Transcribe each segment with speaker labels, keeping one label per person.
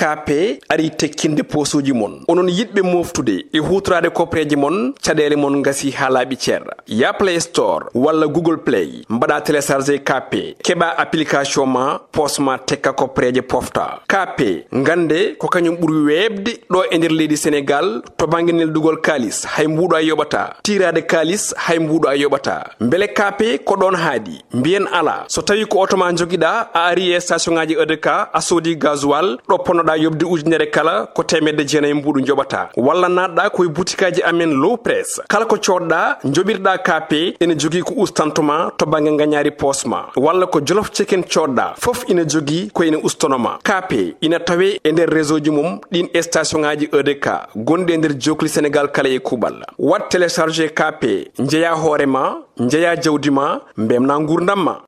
Speaker 1: kape ari tekkinde posuji mon onon yidbe moftude e hutrade kopreji mon cadele mon ngasi halabi cer ya Play Store wala Google Play mbada télécharger kape keba application ma posma tekka kopreje pofta kape ngande ko kanyum buri webde do e nder leydi Sénégal to banginel dugol kalis hay mbudo ay yobata tirade kalis hay mbudo ay yobata mbele kape ko don haadi mbien ala so tawi ko otoma jogida a ari e station ngaji EDK a sodi gasoil do ponoda yobde ujunere kala ko temedde jeenay mbudu jobata walla nadda koy boutikaji amen low press kala ko codda jobirda kape ene jogi ko ustantuma to bangi nganyari posma walla ko jolof chicken codda fof ina jogi ko ina ustonoma kape ina tawe e nder réseau ji mum din station ngaji EDK gonde nder jokli Sénégal kala e kubal wat télécharger kape njeya horema njeya jawdima mbemna ngurdamma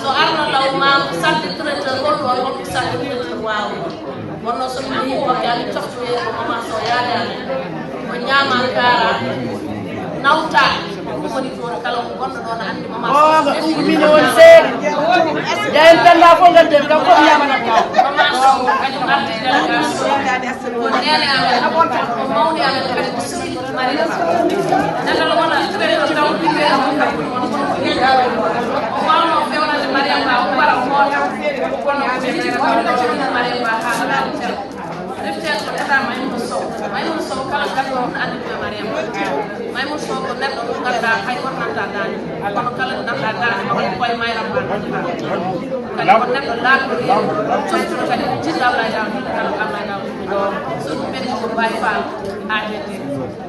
Speaker 2: so arno law ma santi traiteur ko ko santi traiteur waaw wonno so mi ko yalla toftu ko mama so yaade ko nyama kara nawta ko woni to kala ko gondo don andi mama so ko mi won seedi jaen tanda ko ngante ka ko nyama na mama so kadi arti delegation ko nene amen ko mawni amen kadi ko suri mari nana lo wona traiteur taw bibe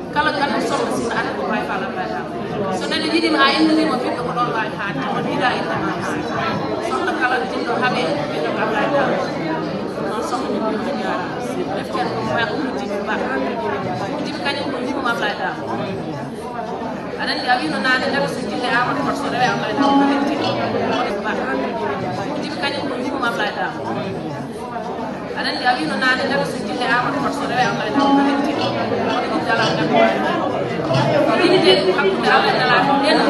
Speaker 2: kala kan so sin ada ko bay fala bay so ne jidi ma indi mo fi ko don bay ha ko dida ina ma so na kala tindo habe be do ka bay da non so ni ko ni ara def ken ko ma ko di ba di ka ni ko ni ma bay da anan ya bi no na ne na so jinde ama ko so rewa bay da ko di ba di ka ni ko ni ma bay da anan ya bi no na ne na so jinde ama ko so rewa bay da ko di ini dia aku dah ada dalam dia nak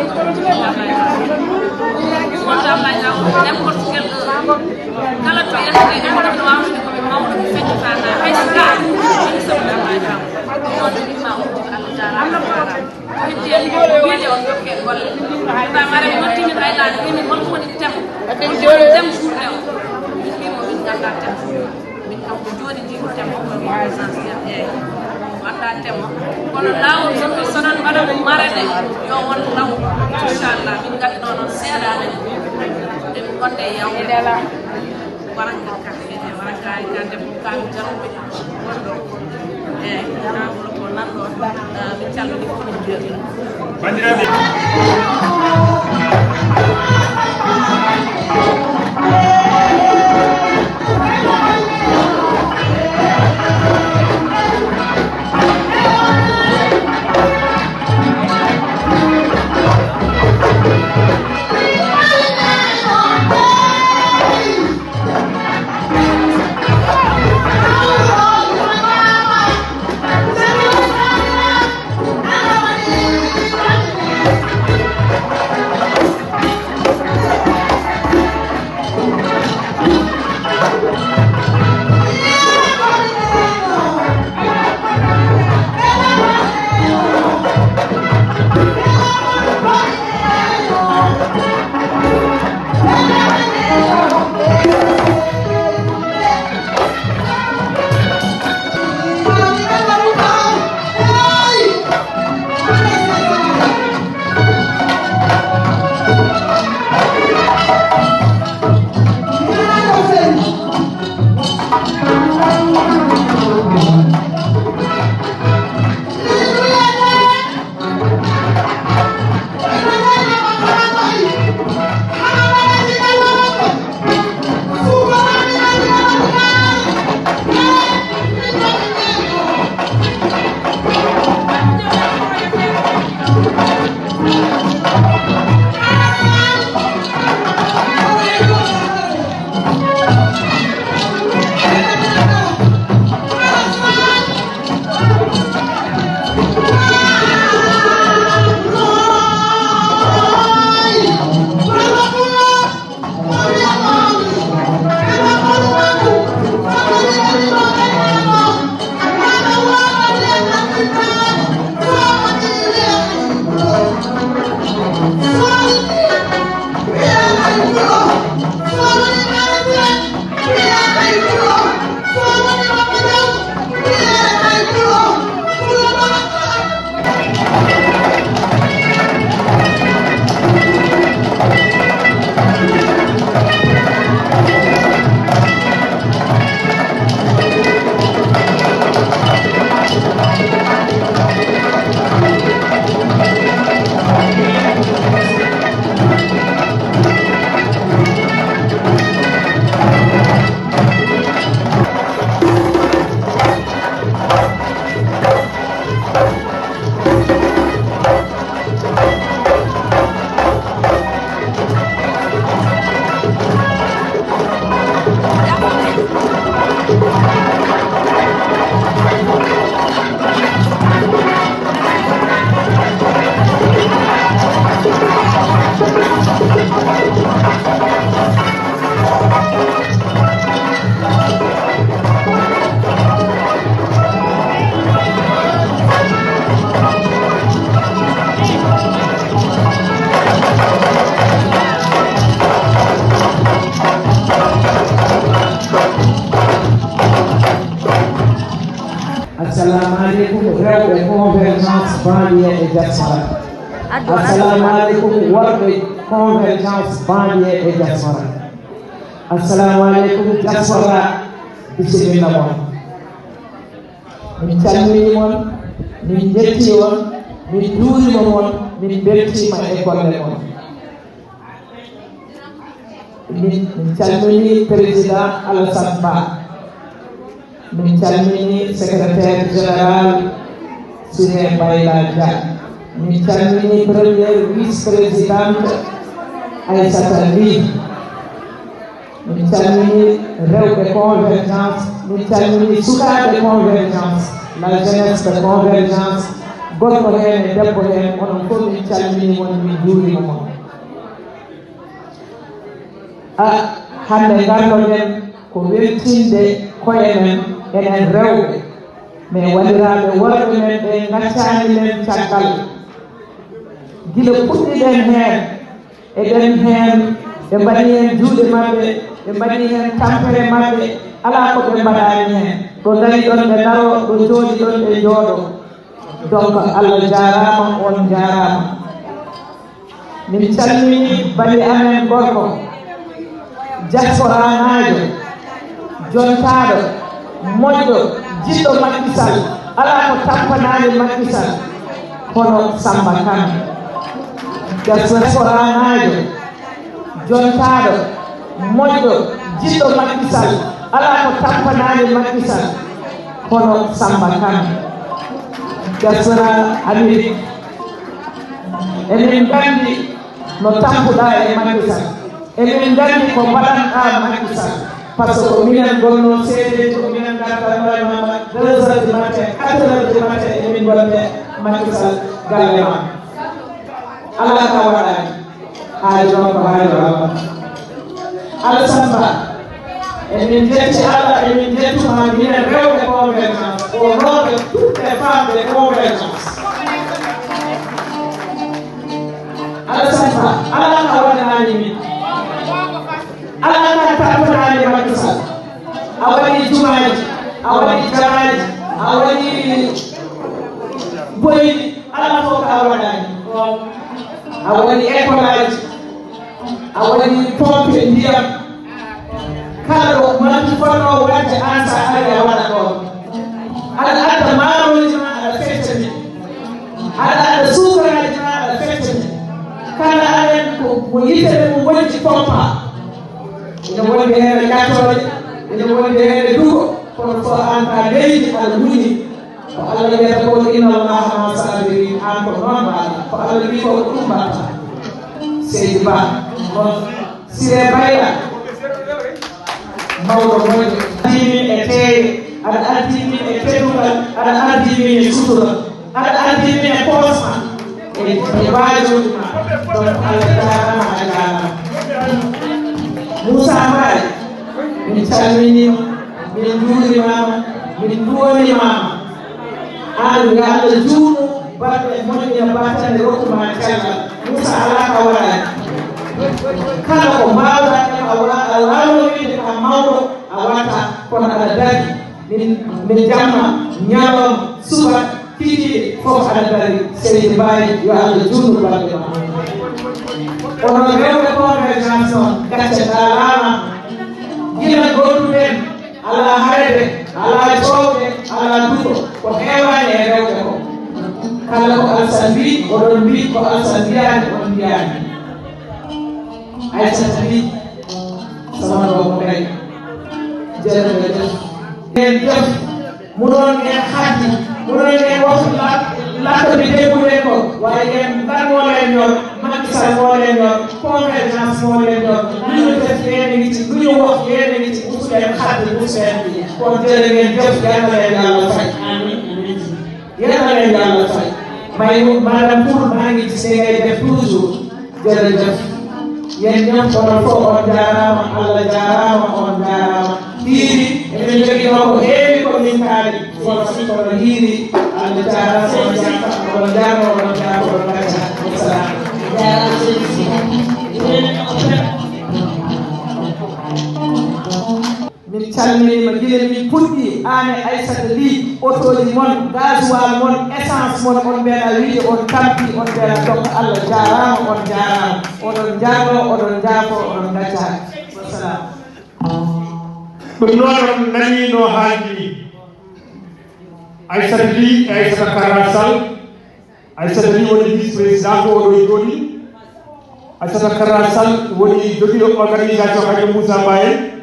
Speaker 2: kalau saya nak orang doang mau fitnah sana, hai sekarang ini sebenarnya mau jadi mau kalau cara dia video untuk kebal, kita mari mati ni Thailand ini mau pun jam sudah, ini mau minta jam, minta tujuan di jam anda tema kono law sonko sonon bada mo marade yo won law inshallah min gadi non seedane de gonde yaw dela baraka ka fete baraka ka dem ka jarbe wondo na ko nan do mi callo di ko jodi bandirabe
Speaker 3: assalamu alaikum rewɓe convergence banlieue et diaspora assalamu alaikum worɓe convergence banlieue et diaspora assalamu alaikum diaspora bisimilla mon min calmini mon min jetti on min juurima mon min beltima e golle mon min calmini président Alassane Ba min calmini secrétaire général Siré Bayla Dia min calmini première vice-présidente Aïssata Ly min calmini rewɓe convergence min calmini sukaɓe convergence la jeunesse de convergence gorko hen e debbo hen onon fof min calmini mon min juurima mon hande garnoɗen ko weltinde koye men enen rewɓe mais waɗiraɓe worɓe men ɓe gaccani men caggal gila puɗɗiɗen hen eɗen hen ɓe mbaɗi hen juuɗe maɓɓe ɓe mbaɗi hen tampere maɓɓe ala ko ɓe mbaɗani hen ɗo dari ɗon ɓe daro ɗo jooɗi ɗon ɓe jooɗo donc Allah jarama on jarama min calmini bani amen gorko diasporanajo jontaɗo moƴƴo jiɗɗo Macky Sall ala ko tampanani Macky Sall hono Samba Kane diasporanajo jontaɗo moƴƴo jiɗɗo Macky Sall ala ko tampanani Macky Sall hono Samba Kane diaspora Amérique enen gandi no tampuɗa e Macky Sall enen gandi ko mbaɗanɗa Macky Sall par ce que minen gonno seede ko minen gartanmama 2 heures du matin 4 heures du matin emin gonne Macky Sall galle ma ala ka waɗani haali ɗon ko haali walla Alassane Ba emin jetti Allah emin jettuma minen rewɓe convergence o rewɓe toutes les femmes de convergence Alassane Ba ala ka waɗanani min ala ka tampanani Macky Sall a waɗi jumaji a waɗi jamaji a waɗi boyɗi ala fof ka waɗani a waɗi école aji a waɗi pompe ndiyam kala ɗo manti fonno wadde an sa ari a waɗa ɗon aɗa adda maroji ma aɗa fecca min aɗa adda sukaraji ma aɗa fecca min kala aɗen ko yitere mum wonti pompa ene wonde heene ƴattoɗe ene wonde heene dugo kono fo an ka leydi aɗa muñi ko Allah wiyata ko inna allaha ma sabirin an ko noon mbaɗa ko Allah wi ko ɗum mbatta seydi Ba on Siré Bayla mawɗo moƴƴo addimi e teeye aɗa addimi e teddungal aɗa addimi e sutura aɗa addimi e posma e waajuji ma donc Allah jarama a jarama Moussa Mbaye min calminima min juurimama min duwonimama an yo Allah juuɗo baɗɗo e moƴƴe battane rokkuma cellal Moussa ala ka waɗani kala ko mbawɗa ɗem a wawno wiide ka mawɗo a watta kono aɗa dari min jamma ñalom suba kikiɗe fof aɗa dari seydi mbawi yo Allah juuɗo balɗe ma onon rewɓe convergence on gacce ɗalama gila gonduɗen ala hayde ala jowɓe ala duɗo ko hewani e rewɓe ko kala ko Alassane wi oɗon mbi ko Alassane wiyani on mbiyani Aïssata Ly sama doomu ndey jërëjëf ngeen jëf munoon ngeen xaddi munoon ngeen wax làkk bi dégguleen ko waaye ngeen lan moo leen ñor Macky Sall moo leen ñor convergence moo leen ñor lu ñu def yéen a ngi ci lu ñu wax yéen a ngi ci musu leen xaddi musu leen bi kon jërë ngeen jëf yal na leen Yàlla fay yal na leen Yàlla fay may maanaam pour maa ngi ci ngay def toujours jërëjëf yen ñam kono fof on jarama Allah jarama on jarama hiiri emin joguino ko heewi ko min kaali kono hiiri Allah jarama on jarama on jarama on jarama on gacca wassalam min calminima guila min puɗɗi ane Aissata Ly otoji mon gasoil mon essence mon on mbeɗa wiide on tampi on mbeɗa dokka Allah jarama on jarama oɗon jarno oɗon jaafo oɗon gacca wassalam
Speaker 4: ɗum noon on nani no haaldi Aissata Ly e Aissata Kara Sall Aissata Ly woni vice président ko oɗo jooɗi Aissata Kara Sall woni jogiɗo organisation kañum Moussa Mbaye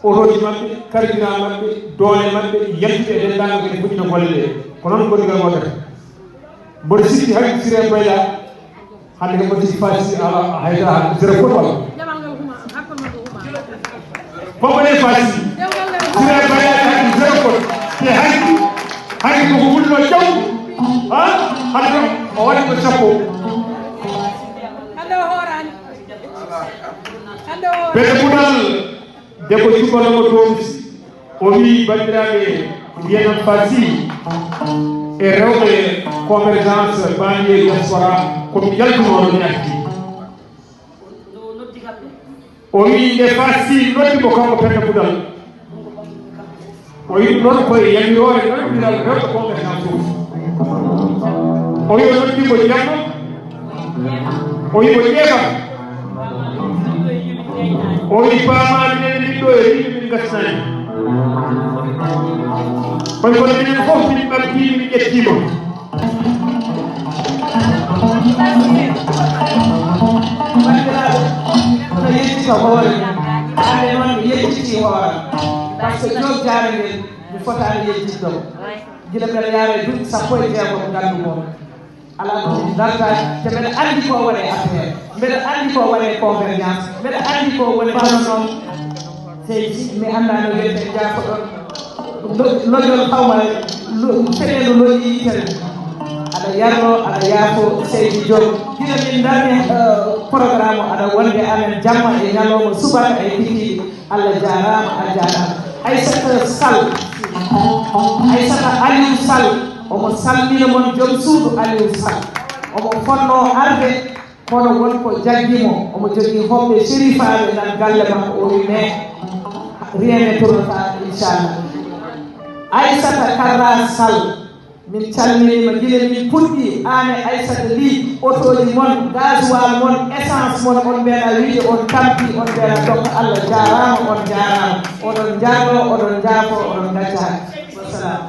Speaker 4: otoji maɓɓe kardina maɓɓe doole maɓɓe yettude e dendagal kene fuɗɗino golle ɗe ko noon gondigal wonata mboɗo sikki hay siré mbayla hande ko mboɗo sikki fasisi ala hayda zéro foot walla foɓone fasisi siré mbayla hay zéro foot te hay koko wulno jaw hande o waɗi ko sappo ɓeɗe ɓuɗal debbo cubalamo tomis o wi bandiraɓe mbiyanam fasi e rewɓe convergence banlieue diaspora komi jaltunoɗo mi arti o wi nde fasi noddimo kanko penda ɓuɗal o wi noon koye yamirore noddiral rewɓe convergence o wi o noddimo jamma o wi o ƴeeɓam o wi paamani nene liɗɗo e riɓe min gasnani koye kono minen fof min ɓamtimi min ƴettima
Speaker 3: bandiraɓe no yettita hoore hande noon mi yettiti hooram par ce que jom jaare ngel mi fotani yettitdom gila mbeɗa yaara e duuɓi sappo e jeegom gandu moon ala ko dartani te mbeɗa andi ko waɗe affaire mbeɗa andi ko waɗe convergence mbeɗa andi ko woni bano noon seydi mi anda no wiyete jaafo ɗon lojol hawma feɗeno loƴƴi yitere aɗa yarno aɗa yaafo seydi Diop gila min darni programme o aɗa wonde amen jamma e ñalowma subaka e kikiɗe Allah jarama a jarama Aissata Sall Aissata Aliou Sall omo salmina mon joom suudu Aliou Sall omo fonno arde kono wonko jaggimo omo jogui hoɓɓe sérifaɓe nan galle makko o wi mais rien ne tournata inchallah Aissata Kara Sall min calminima guila min puɗɗi ane Aissata Ly otoji mon gasoil mon essence mon on mbeɗa wiide on tampi on mbeɗa dokka Allah jarama on jarama oɗon jarno oɗon jaafo oɗon gacca wassalam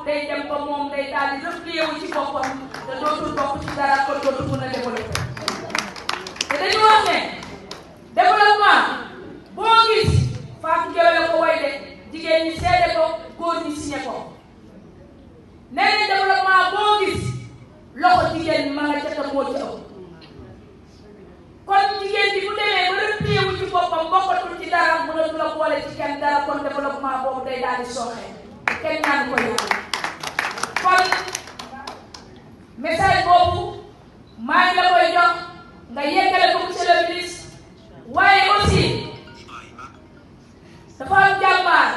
Speaker 5: day dem ba moom day daal di replié wu ci boppam te dootul bokk ci dara kon dootul mën a développé te dañu wax ne développement boo gis Fatou Ndiaye la ko way de jigéen ñi seede ko góor ñi signé ko nee na développement boo gis loxo jigéen ñi ma nga ca moo ci ëpp kon jigéen ñi bu demee ba replié wu ci boppam bokkatul ci dara mënatu la boole ci kenn dara kon développement boobu day daal di sooxee kenn ñaan ko yàlla kon message boobu maa ngi la koy jox nga yeggale ko monsieur le ministre waaye aussi dafa am jàmbaar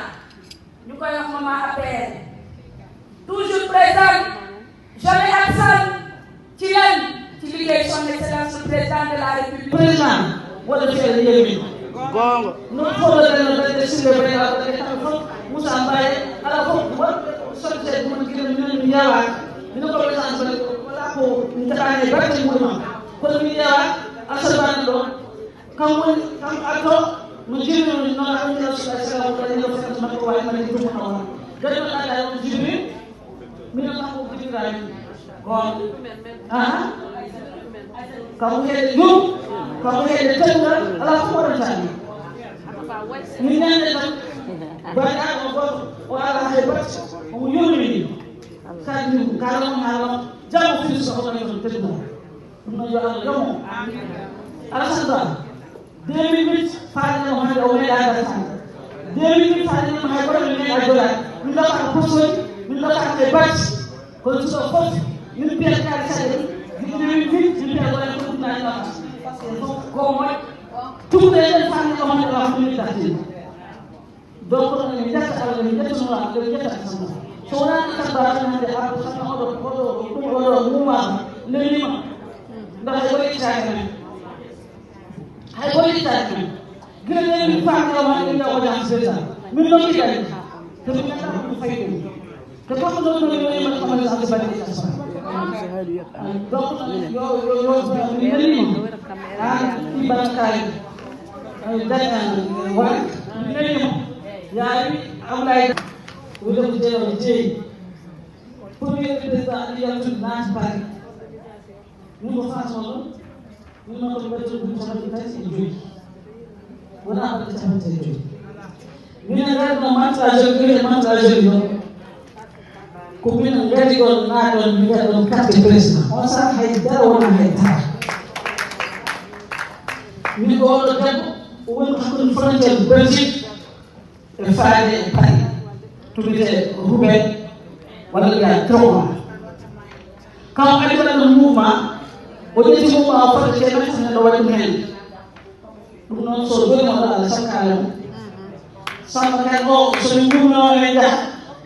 Speaker 5: ñu koy wax maman APR toujours présent jamais absent ci lan ci liggéey son excellence le président de la république.
Speaker 3: président wala fere yémi gongo no folo dana dana sile bay la dana tax fo Moussa Mbaye ala fo wa sotte mo ngi ñu yawa dina ko président ba wala ko ñu taane ba ci mo ko ñu yawa asaban do kam ato mo jiru no na ñu la sala ko ñu fa ma ko way ma ni ko mo dañu la la jiru mi na ko jiru ra gongo kamu hede yum kamu hede tanga ala ko wara tani ni nane tan bana ko wala hay bat mo yumi kadi kala mo hala jamu fi so ko tan teddo no yo ala yomo ala sanda 2008 faade no hande o me daga tan 2008 faade no hay ko me ajola mi la ko so mi la ko hay bat ko so fof mi biya ka sade tout les femmes qui ont la communauté donc on est déjà à la limite de la communauté so on a ka ba na de abu sa ko do mu ma le ni ma ndax ko ci taay hay ko ci taay gën leen ni femme yo ma ngi daw jam seta min no ci tay te mi na ko fay ko te ko do do yo ma ko ma sa ba ni sa donc yo ibarakay dana wa neni yaay Ablaye wala mu jël jey premier président alliance nas Paris ñu ko façon ñu ma ko bëgg bu sama tay ci joy wala ba ci sama tay joy ñu ne rek na montage yo ko min ngadi gon na don mi don carte président on sa hay dara wona hay dara mi ko do dem won hakun frontière Belgique e faade e Paris tubite Roubaix wala ya Trauma quand ali wala no mouvement o de ci mouvement fa ci na ci do wadu men dum non so do mo ala sakala sama kan o so ñu no e da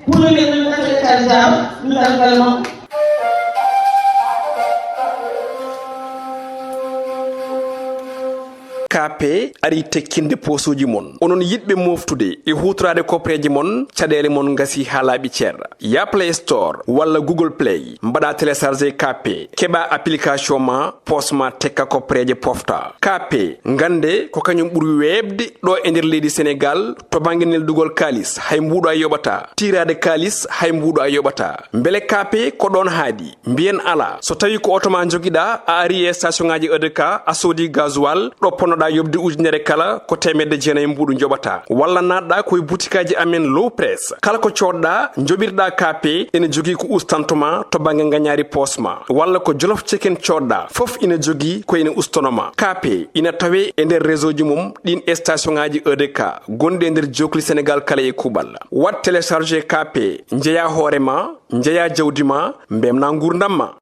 Speaker 3: pour le mettre dans le calendrier nous allons
Speaker 1: KP ari tekkinde posuji mon onon yidbe moftude e hutrade kopreji mon cadele mon ngasi halabi cerra ya Play Store walla Google Play mbada télécharger KP keba application ma posma tekka kopreje pofta KP ngande ko kanyum buri webde do e nder leydi Sénégal to banginel dugol kalis hay mbudo ay yobata tirade kalis hay mbudo ay yobata mbele KP ko don haadi mbien ala so tawi ko auto ma jogida a ari e station ngaji EDK a sodi gasoil do ponoda yobde ujunere kala ko temedde jeenay mbudu jobata walla nadda koy boutikaji amen low press kala ko codda jobirda KP ene jogi ko ustantuma to bange ngañaari posma walla ko jolof chicken codda fof ina jogi ko ene ustonoma KP ina tawe e nder réseau ji mum din station ngaji EDK gonde nder jokli Sénégal kala e kubal wat télécharger KP njeya horema njeya jawdima mbemna ngurdamma